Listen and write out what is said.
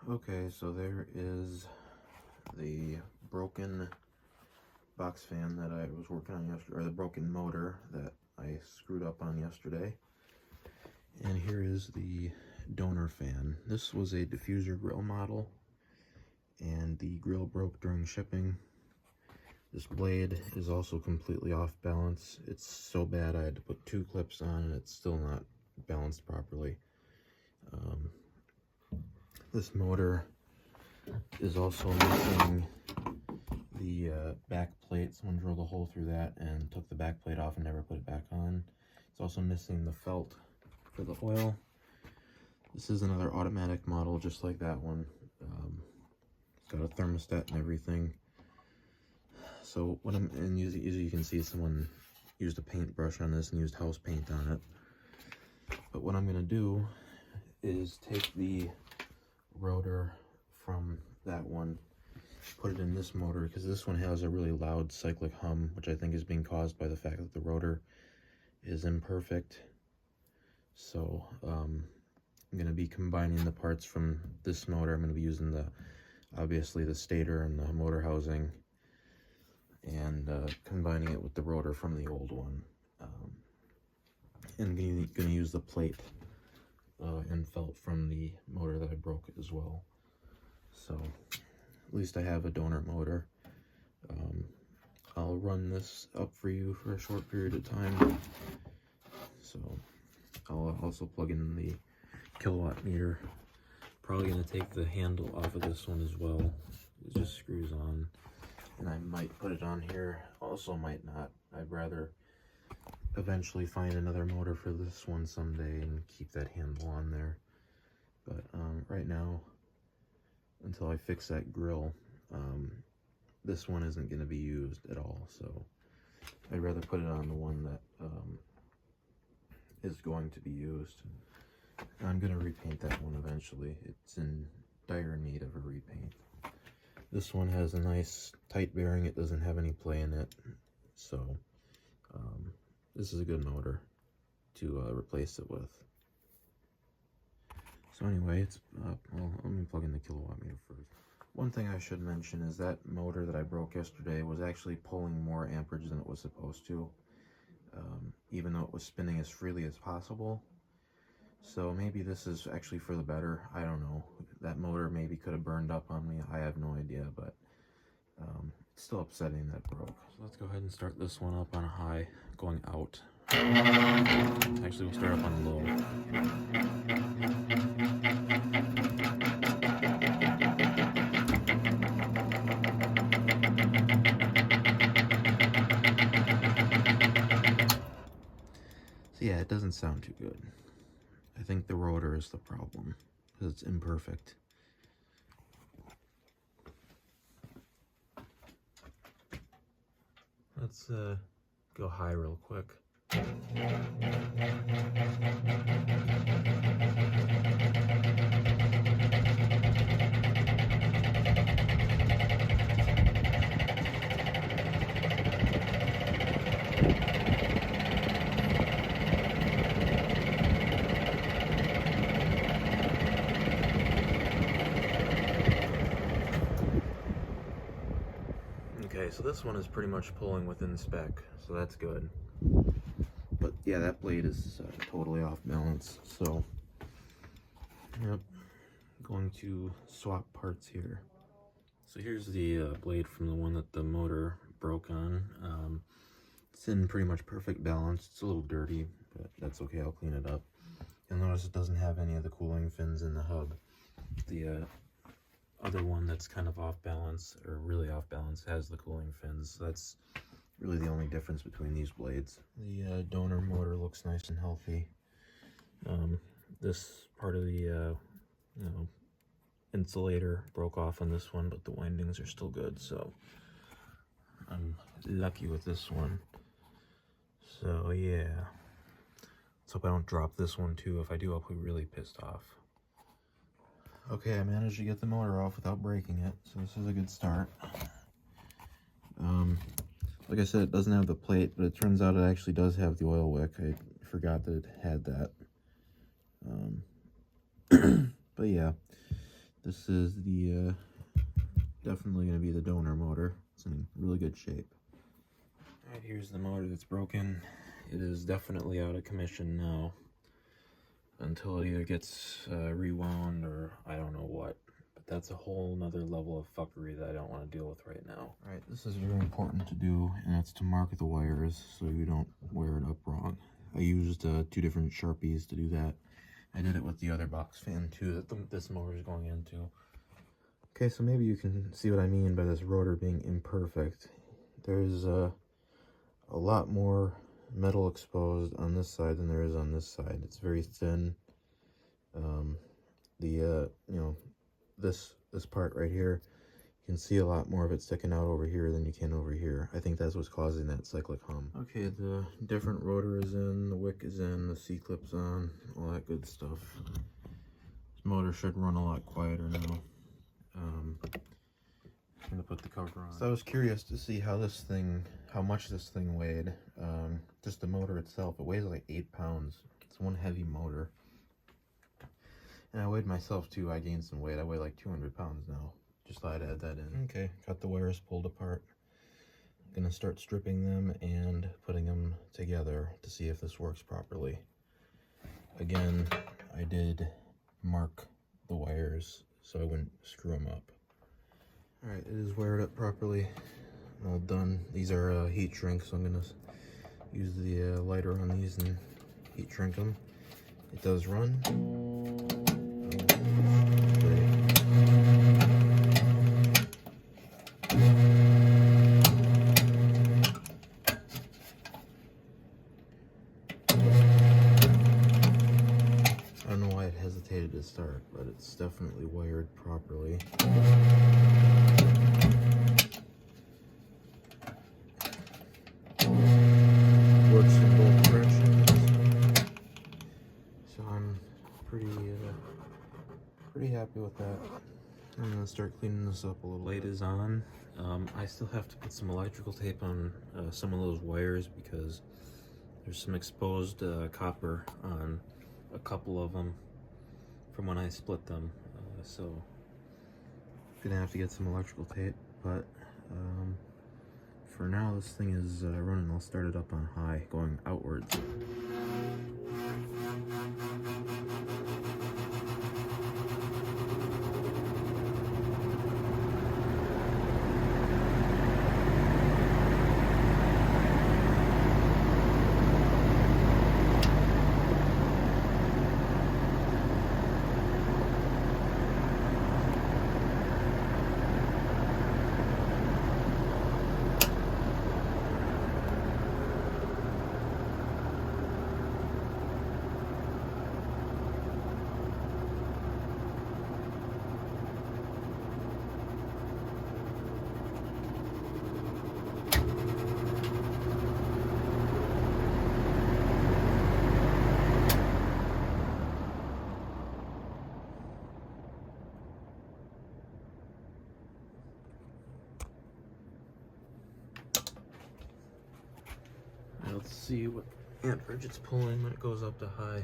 Okay, so there is the broken box fan that I was working on yesterday, or the broken motor that I screwed up on yesterday. And here is the donor fan. This was a diffuser grill model, and the grill broke during shipping. This blade is also completely off balance. It's so bad I had to put 2 clips on, and it's still not balanced properly. This motor is also missing the back plate. Someone drilled a hole through that and took the back plate off and never put it back on. It's also missing the felt for the oil. This is another automatic model just like that one. It's got a thermostat and everything. So what and as you can see, someone used a paintbrush on this and used house paint on it. But what I'm going to do is take the rotor from that one, put it in this motor, because this one has a really loud cyclic hum, which I think is being caused by the fact that the rotor is imperfect. So I'm going to be combining the parts from this motor. I'm going to be using obviously the stator and the motor housing, and combining it with the rotor from the old one. And going to use the plate and felt from the motor that I broke as well. So at least I have a donor motor. I'll run this up for you for a short period of time. So I'll also plug in the kilowatt meter. Probably going to take the handle off of this one as well. It just screws on, and I might put it on here, also might not. I'd rather eventually find another motor for this one someday and keep that handle on there. But right now, until I fix that grill, this one isn't going to be used at all, so I'd rather put it on the one that is going to be used. I'm going to repaint that one eventually. It's in dire need of a repaint. This one has a nice tight bearing. It doesn't have any play in it, so this is a good motor to replace it with. So anyway, well, let me plug in the kilowatt meter first. One thing I should mention is that motor that I broke yesterday was actually pulling more amperage than it was supposed to, even though it was spinning as freely as possible. So maybe this is actually for the better. I don't know. That motor maybe could have burned up on me. I have no idea, but it's still upsetting that it broke. So let's go ahead and start this one up on a high, going out. Actually, we'll start up on low. So yeah, it doesn't sound too good. I think the rotor is the problem, because it's imperfect. Let's go high real quick. Okay, so this one is pretty much pulling within spec, so that's good. But yeah, that blade is totally off balance, so yep, going to swap parts here. So here's the blade from the one that the motor broke on. It's in pretty much perfect balance. It's a little dirty, but that's okay, I'll clean it up. You'll notice it doesn't have any of the cooling fins in the hub. The other one that's kind of off balance, or really off balance, has the cooling fins. So that's really the only difference between these blades. The donor motor looks nice and healthy. This part of the insulator broke off on this one, but the windings are still good, so I'm lucky with this one. So yeah, let's hope I don't drop this one too. If I do, I'll be really pissed off. Okay, I managed to get the motor off without breaking it, so this is a good start. Like I said, it doesn't have the plate, but it turns out it actually does have the oil wick. I forgot that it had that. But yeah, This is the definitely going to be the donor motor. It's in really good shape. Alright, here's the motor that's broken. It is definitely out of commission now until it either gets rewound or I don't know what. But that's a whole nother level of fuckery that I don't want to deal with right now. Alright, this is very important to do, and that's to mark the wires so you don't wire it up wrong. I used 2 different Sharpies to do that. I did it with the other box fan too that this motor is going into. Okay, so maybe you can see what I mean by this rotor being imperfect. There's a lot more metal exposed on this side than there is on this side. It's very thin. You know, this part right here, you can see a lot more of it sticking out over here than you can over here. I think that's what's causing that cyclic hum. Okay, the different rotor is in, the wick is in, the C-clip's on, all that good stuff. This motor should run a lot quieter now. I'm gonna put the cover on. So I was curious to see how much this thing weighed. Just the motor itself, it weighs like 8 pounds. It's one heavy motor. And I weighed myself too. I gained some weight. I weigh like 200 pounds now. Just thought I'd add that in. Okay, got the wires pulled apart. I'm gonna start stripping them and putting them together to see if this works properly. Again, I did mark the wires so I wouldn't screw them up. Alright, it is wired up properly. All done. These are heat shrinks, so I'm gonna use the lighter on these and heat shrink them. It does run. I don't know why it hesitated to start, but it's definitely wired properly. Works in both directions. So I'm pretty happy with that. I'm gonna start cleaning this up a little. Light is on. I still have to put some electrical tape on some of those wires because there's some exposed copper on a couple of them from when I split them. So gonna have to get some electrical tape, but for now this thing is running. I'll start it up on high, going outwards. Let's see what amperage it's pulling when it goes up to high.